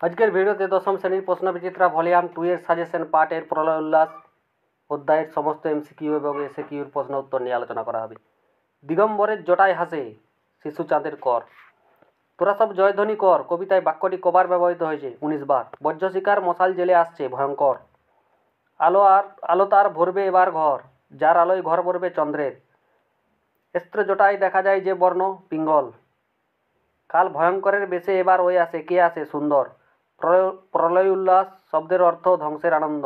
আজকের ভিডিওতে দশম শ্রেণীর প্রশ্নবিচিত্রা ভলিউম 2 এর সাজেশন পার্টের প্রলয় উল্লাস অধ্যায়ের সমস্ত এমসিকিউ এবং এসএকিউর প্রশ্ন উত্তর নিয়ে আলোচনা করা হবে। দিগম্বরের জটায় হাসে শিশু চাঁদের কর, তোরা সব জয়ধ্বনি কর কবিতায় বাক্যটি কবার ব্যবহৃত হয়েছে? 19 বার। বজ্র শিকার মশাল জেলে আসছে ভয়ঙ্কর, আলো তার ভরবে এবার ঘর, যার আলোয় ঘর ভরবে চন্দ্রের, এস্ত্র জটায় দেখা যায় যে বর্ণ পিঙ্গল, কাল ভয়ঙ্করের বেশে এবার ওই আসে কে আসে সুন্দর, প্রলয় উল্লাস শব্দের অর্থ ধ্বংসের আনন্দ।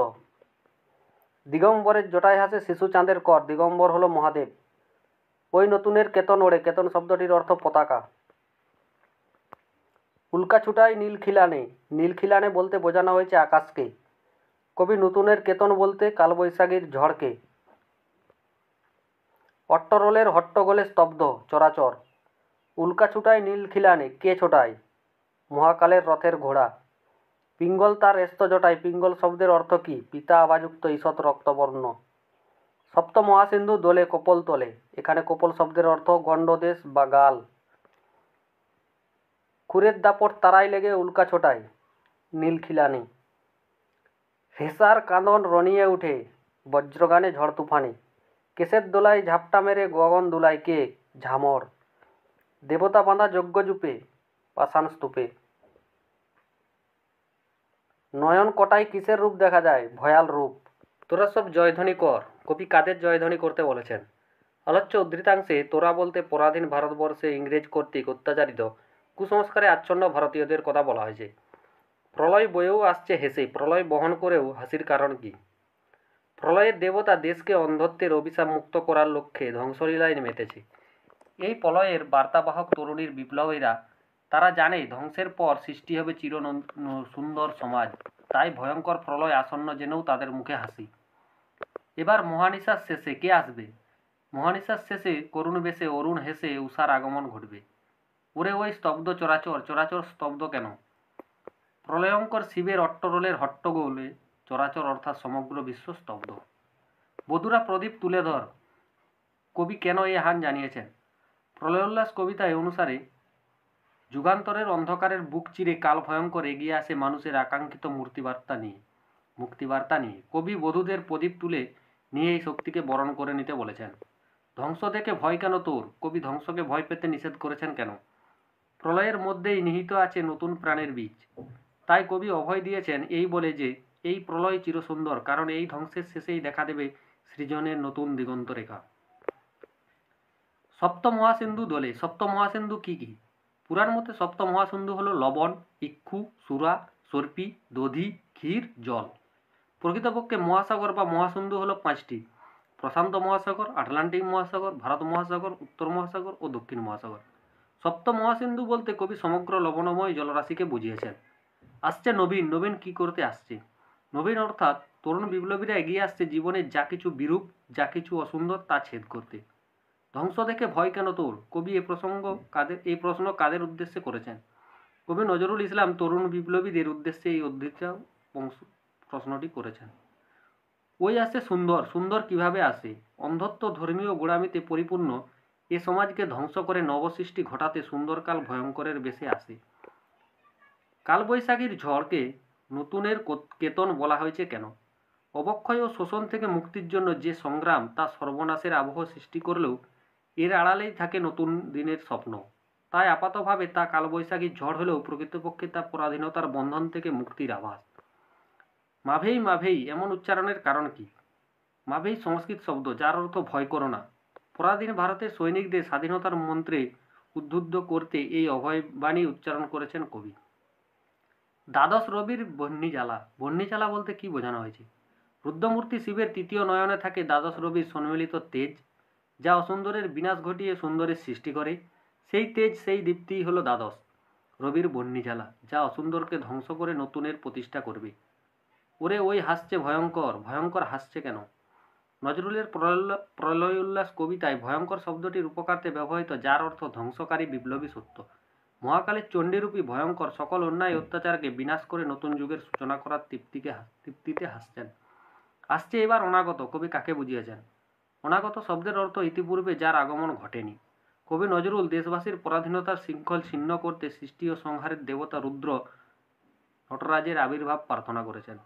দিগম্বরের জটায় হাসে শিশু চাঁদের কর, দিগম্বর হলো মহাদেব। ওই নতুনের কেতন ওড়ে, কেতন শব্দটির অর্থ পতাকা। উল্কা ছুটায় নীল খিলানে, নীল খিলানে বলতে বোঝানো হয়েছে আকাশকে। কবি নতুনের কেতন বলতে কালবৈশাখীর ঝড়কে। অট্টরোলের হট্টগোলে স্তব্ধ চরাচর, উল্কা ছুটায় নীল খিলানে কে ছোটায়? মহাকালের রথের ঘোড়া। পিঙ্গল তার এস্ত জটায়, পিঙ্গল শব্দের অর্থ কি? পিতা আবাযুক্ত ঈষৎ রক্তবর্ণ। সপ্ত মহাসিন্ধু দোলে কপোল তোলে, এখানে কপোল শব্দের অর্থ গণ্ডদেশ বা গাল। খুরের দাপট তারাই লেগে উল্কা ছোটায় নীল খিলানে। হেসার কাঁদন রনিয়ে উঠে বজ্রগানে ঝড় তুফানে, কেশের দোলায় ঝাপটা মেরে গগন দুলায় কে? ঝামর। দেবতা বাঁধা যজ্ঞজূপে পাষাণ স্তূপে। নয়ন কটায় কিসের রূপ দেখা যায়? ভয়াল রূপ। তোরা সব জয়ধ্বনি কর, কবি কাদের জয়ধ্বনি করতে বলেছেন? আলোচ্য উদ্ধৃতাংশে তোরা বলতে পরাধীন ভারতবর্ষে ইংরেজ কর্তৃক অত্যাচারিত কুসংস্কারে আচ্ছন্ন ভারতীয়দের কথা বলা হয়েছে। প্রলয় বয়েও আসছে হেসে, প্রলয় বহন করেও হাসির কারণ কি? প্রলয়ের দেবতা দেশকে অন্ধত্বের অভিশাপ মুক্ত করার লক্ষ্যে ধ্বংসলীলায় মেতেছে। এই প্রলয়ের বার্তাবাহক তরুণীর বিপ্লবীরা তারা জানে ধ্বংসের পর সৃষ্টি হবে সুন্দর সমাজ, তাই ভয়ঙ্কর প্রলয় আসন্ন জেনেও তাদের মুখে হাসি। এবার মহানিশার শেষে কে আসবে? মহানিশার শেষে করুণ বেশে অরুণ হেসে উষার আগমন ঘটবে। ওরে ওই স্তব্ধ চরাচর, চরাচর স্তব্ধ কেন? প্রলয়ঙ্কর শিবের অট্টরোলের হট্টগোলে চরাচর অর্থাৎ সমগ্র বিশ্ব স্তব্ধ। বধুরা প্রদীপ তুলে ধর, কবি কেন এ হান জানিয়েছেন? প্রলয়োল্লাস কবিতায় অনুসারে যুগান্তরের অন্ধকারের বুক চিরে কাল ভয়ঙ্কর এগিয়ে আসে মানুষের আকাঙ্ক্ষিত মুক্তিবার্তা নিয়ে। কবি বধূদের প্রদীপ তুলে নিয়ে এই শক্তিকে বরণ করে নিতে বলেছেন। ধ্বংস দেখে ভয় কেন তোর? কবি ধ্বংসকে ভয় পেতে নিষেধ করেছেন কেন? প্রলয়ের মধ্যেই নিহিত আছে নতুন প্রাণের বীজ, তাই কবি অভয় দিয়েছেন এই বলে যে এই প্রলয় চিরসুন্দর, কারণ এই ধ্বংসের শেষেই দেখা দেবে সৃজনের নতুন দিগন্ত রেখা। সপ্ত মহাসিন্ধু দোলে, সপ্ত মহাসিন্ধু কি কি? পুরাণ মতে সপ্ত মহাসিন্ধু হলো লবণ, ইক্ষু, সুরা, সর্পি, দধি, ক্ষীর, জল। প্রকৃতপক্ষে মহাসাগর বা মহাসিন্ধু হলো 5টি: প্রশান্ত মহাসাগর, আটলান্টিক মহাসাগর, ভারত মহাসাগর, উত্তর মহাসাগর ও দক্ষিণ মহাসাগর। সপ্ত মহাসিন্ধু বলতে কবি সমগ্র লবণময় জলরাশিকে বুঝিয়েছেন। আসছে নবীন, নবীন কি করতে আসছে? নবীন অর্থাৎ তরুণ বিপ্লবীরা এগিয়ে আসছে জীবনে যা কিছু বিরূপ, যা কিছু অসুন্দর তা ছেদ করতে। ধ্বংস দেখে ভয় কেন তোর? কবি এই প্রশ্ন কাদের উদ্দেশ্যে করেছেন? কবি নজরুল ইসলাম তরুণ বিপ্লবীদের উদ্দেশ্যে এই উদ্ধৃত প্রশ্নটি করেছেন। ওই আসে সুন্দর, সুন্দর কিভাবে আসে? অন্ধত্ব ধর্মীয় গোড়ামিতে পরিপূর্ণ এ সমাজকে ধ্বংস করে নবসৃষ্টি ঘটাতে সুন্দরকাল ভয়ঙ্করের বেশে আসে। কালবৈশাখীর ঝড়কে নতুনের কেতন বলা হয়েছে কেন? অবক্ষয় ও শোষণ থেকে মুক্তির জন্য যে সংগ্রাম তা সর্বনাশের আবহ সৃষ্টি করলেও এর আড়ালেই থাকে নতুন দিনের স্বপ্ন। তাই আপাতভাবে তা কালবৈশাখীর ঝড় হলেও প্রকৃতপক্ষে তা পরাধীনতার বন্ধন থেকে মুক্তির আভাস। মাভেই মাভেই এমন উচ্চারণের কারণ কি? মাভেই সংস্কৃত শব্দ, যার অর্থ ভয় করো না। পরাধীন ভারতের সৈনিকদের স্বাধীনতার মন্ত্রে উদ্বুদ্ধ করতে এই অভয়বাণী উচ্চারণ করেছেন কবি। দ্বাদশ রবির বহ্নিজ্বালা, বহ্নিজ্বালা বলতে কি বোঝানো হয়েছে? রুদ্রমূর্তি শিবের তৃতীয় নয়নে থাকে দ্বাদশ রবির সম্মিলিত তেজ, যা অসুন্দরের বিনাশ ঘটিয়ে সুন্দরের সৃষ্টি করে। সেই তেজ, সেই দীপ্তিই হলো দ্বাদশ রবির বহ্নিজ্বালা, যা অসুন্দরকে ধ্বংস করে নতুনের প্রতিষ্ঠা করবে। ওরে ওই হাসছে ভয়ঙ্কর, ভয়ঙ্কর হাসছে কেন? নজরুলের প্রলয় উল্লাস কবিতায় ভয়ঙ্কর শব্দটির উপকার্থে ব্যবহৃত, যার অর্থ ধ্বংসকারী বিপ্লবী সত্য। মহাকালের চণ্ডীরূপী ভয়ঙ্কর সকল অন্যায় অত্যাচারকে বিনাশ করে নতুন যুগের সূচনা করার তৃপ্তিতে হাসছেন। আসছে এবার অনাগত, কবি কাকে বুঝিয়েছেন? অনাগত শব্দের অর্থ ইতিপূর্বে যার আগমন ঘটেনি। কবি নজরুল দেশবাসীর পরাধীনতার শৃঙ্খল ছিন্ন করতে সৃষ্টি ও সংহারের দেবতা নটরাজের আবির্ভাব প্রার্থনা করেছেন।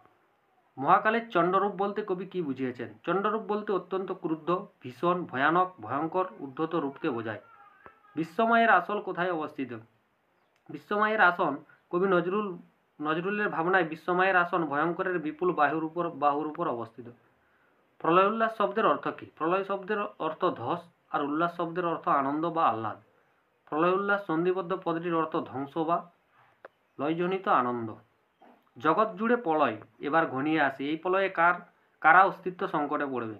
মহাকালের চণ্ডরূপ বলতে কবি কি বুঝিয়েছেন? চণ্ডরূপ বলতে অত্যন্ত ক্রুদ্ধ, ভীষণ, ভয়ানক, ভয়ঙ্কর, উদ্ধত রূপকে বোঝায়। বিশ্বমায়ের আসল কোথায় অবস্থিত? বিশ্বমায়ের আসন কবি নজরুলের ভাবনায় বিশ্বমায়ের আসন ভয়ঙ্করের বিপুল বাহুর উপর অবস্থিত। প্রলয় উল্লাস শব্দের অর্থ কী? প্রলয় শব্দের অর্থ ধস আর উল্লাস শব্দের অর্থ আনন্দ বা আহ্লাদ। প্রলয় উল্লাস সন্ধিবদ্ধ পদটির অর্থ ধ্বংস বা লয়জনিত আনন্দ। জগৎ জুড়ে প্রলয় এবার ঘনিয়ে আসে, এই প্রলয়ে কারা অস্তিত্ব সংকটে পড়বে?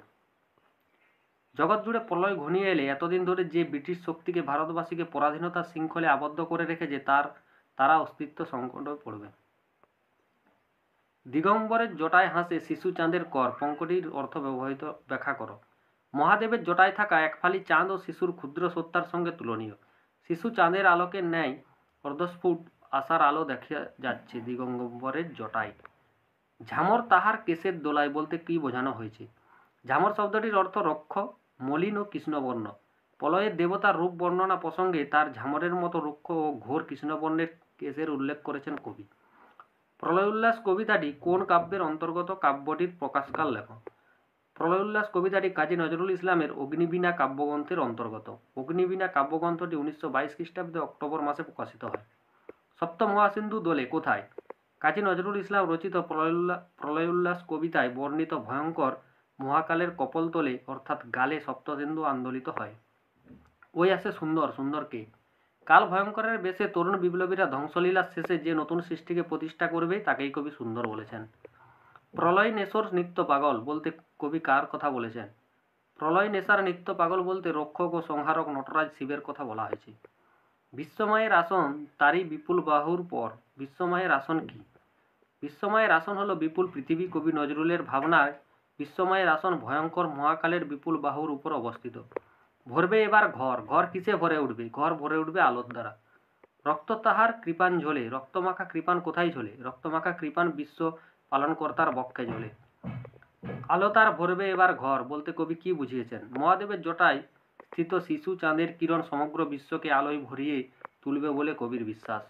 জগৎ জুড়ে প্রলয় ঘনিয়ে এলে এতদিন ধরে যে ব্রিটিশ শক্তিকে ভারতবাসীকে পরাধীনতার শৃঙ্খলে আবদ্ধ করে রেখেছে তারা অস্তিত্ব সংকটে পড়বে। দিগম্বরের জটায় হাসে শিশু চাঁদের কর পঙ্কটির অর্থ ব্যাখ্যা করো। মহাদেবের জটায় থাকা এক ফালি চাঁদ ও শিশুর ক্ষুদ্র সত্তার সঙ্গে তুলনীয়। শিশু চাঁদের আলোকের ন্যায় অর্ধস্ফুট আশার আলো দেখা যাচ্ছে দিগম্বরের জটায়। ঝামর তাহার কেশের দোলায় বলতে কি বোঝানো হয়েছে? ঝামর শব্দটির অর্থ রক্ষ, মলিন ও কৃষ্ণবর্ণ। প্রলয়ের দেবতার রূপ বর্ণনা প্রসঙ্গে তার ঝামরের মতো রুক্ষ ও ঘোর কৃষ্ণবর্ণের কেশের উল্লেখ করেছেন কবি। প্রলয় উল্লাস কবিতাটি কোন কাব্যের অন্তর্গত? কাব্যটির প্রকাশকাল লেখক। প্রলয় উল্লাস কবিতাটি কাজী নজরুল ইসলামের অগ্নিবীণা কাব্যগ্রন্থের অন্তর্গত। অগ্নিবীণা কাব্যগ্রন্থটি 1922 খ্রিস্টাব্দে অক্টোবর মাসে প্রকাশিত হয়। সপ্ত মহাসিন্ধু দোলে কোথায়? কাজী নজরুল ইসলাম রচিত প্রলয় উল্লাস কবিতায় বর্ণিত ভয়ঙ্কর মহাকালের কপলতলে অর্থাৎ গালে সপ্তসিন্ধু আন্দোলিত হয়। ওই আসে সুন্দর, সুন্দর কে? কাল ভয়ঙ্করের বেশে তরুণ বিপ্লবীরা ধ্বংসলীলার শেষে যে নতুন সৃষ্টিকে প্রতিষ্ঠা করবে তাকেই কবি সুন্দর বলেছেন। প্রলয় নেশর নিত্য পাগল বলতে কবি কার কথা বলেছেন? প্রলয় নেশার নিত্য পাগল বলতে রক্ষক ও সংহারক নটরাজ শিবের কথা বলা হয়েছে। বিশ্বমায়ের আসন তারই বিপুল বাহুর পর। বিশ্বমায়ের আসন কি? বিশ্বমায়ের আসন হলো বিপুল পৃথিবী। কবি নজরুলের ভাবনায় বিশ্বমায়ের আসন ভয়ঙ্কর মহাকালের বিপুল বাহুর উপর অবস্থিত। ভরবে এবার ঘর। ঘর কিসে ভরে উঠবে? ঘর ভরে উঠবে আলোর দ্বারা। রক্ত তাহার কৃপাণ ঝোলে। রক্তমাখা কৃপাণ কোথায় ঝোলে? রক্তমাখা কৃপাণ বিশ্ব পালনকর্তার বক্ষে ঝোলে। আলো তার ভরবে এবার ঘর বলতে কবি কি বুঝিয়েছেন? মহাদেবের জটায় স্থিত শিশু চাঁদের কিরণ সমগ্র বিশ্বকে আলোয় ভরিয়ে তুলবে বলে কবির বিশ্বাস।